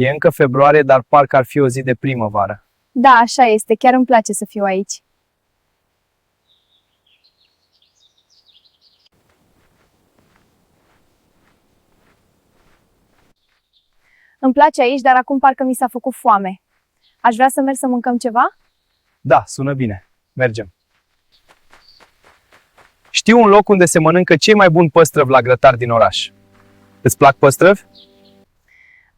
E încă februarie, dar parcă ar fi o zi de primăvară. Da, așa este. Chiar îmi place să fiu aici. Îmi place aici, dar acum parcă mi s-a făcut foame. Aș vrea să merg să mâncăm ceva? Da, sună bine. Mergem. Știu un loc unde se mănâncă cei mai buni păstrăvi la grătar din oraș. Îți plac păstrăvi?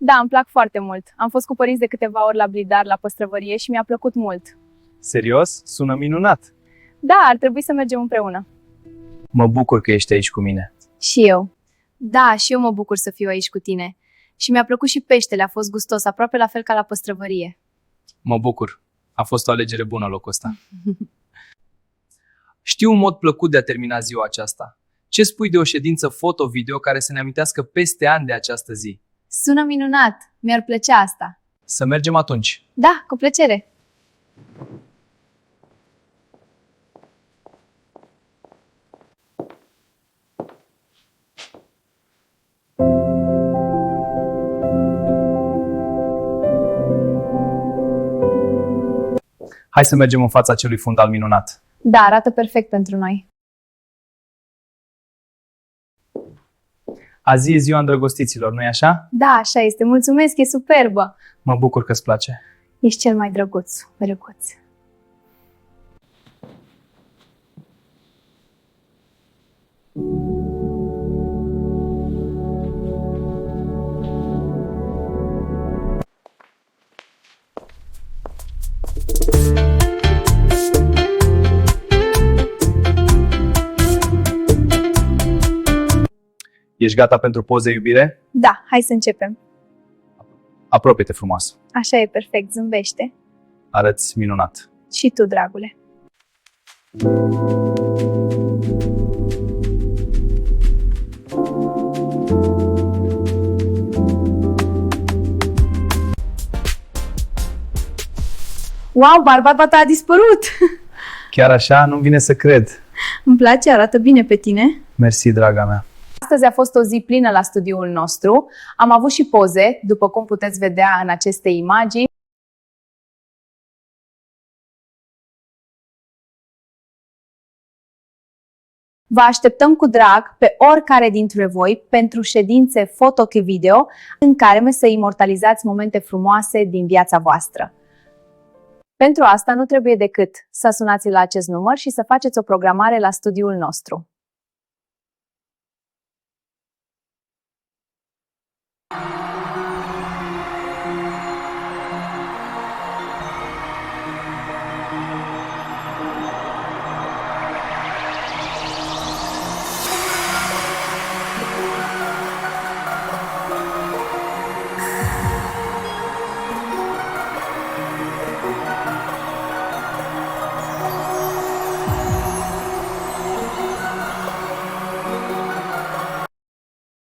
Da, îmi plac foarte mult. Am fost cu părinți de câteva ori la Blidar, la păstrăvărie și mi-a plăcut mult. Serios? Sună minunat. Da, ar trebui să mergem împreună. Mă bucur că ești aici cu mine. Și eu. Da, și eu mă bucur să fiu aici cu tine. Și mi-a plăcut și peștele, a fost gustos, aproape la fel ca la păstrăvărie. Mă bucur. A fost o alegere bună locul ăsta. Știu un mod plăcut de a termina ziua aceasta. Ce spui de o ședință foto-video care să ne amintească peste ani de această zi? Sună minunat! Mi-ar plăcea asta. Să mergem atunci. Da, cu plăcere! Hai să mergem în fața acelui fundal minunat. Da, arată perfect pentru noi. Azi e ziua îndrăgostiților, nu-i așa? Da, așa este. Mulțumesc, e superbă! Mă bucur că îți place. Ești cel mai drăguț, drăguț. Ești gata pentru poze, iubire? Da, hai să începem. Apropie-te frumos. Așa e perfect, zâmbește. Arăți minunat. Și tu, dragule. Wow, barba ta a dispărut! Chiar așa? Nu-mi vine să cred. Îmi place, arată bine pe tine. Mersi, draga mea. Astăzi a fost o zi plină la studioul nostru. Am avut și poze, după cum puteți vedea în aceste imagini. Vă așteptăm cu drag pe oricare dintre voi pentru ședințe foto-video în care să imortalizați momente frumoase din viața voastră. Pentru asta nu trebuie decât să sunați la acest număr și să faceți o programare la studioul nostru.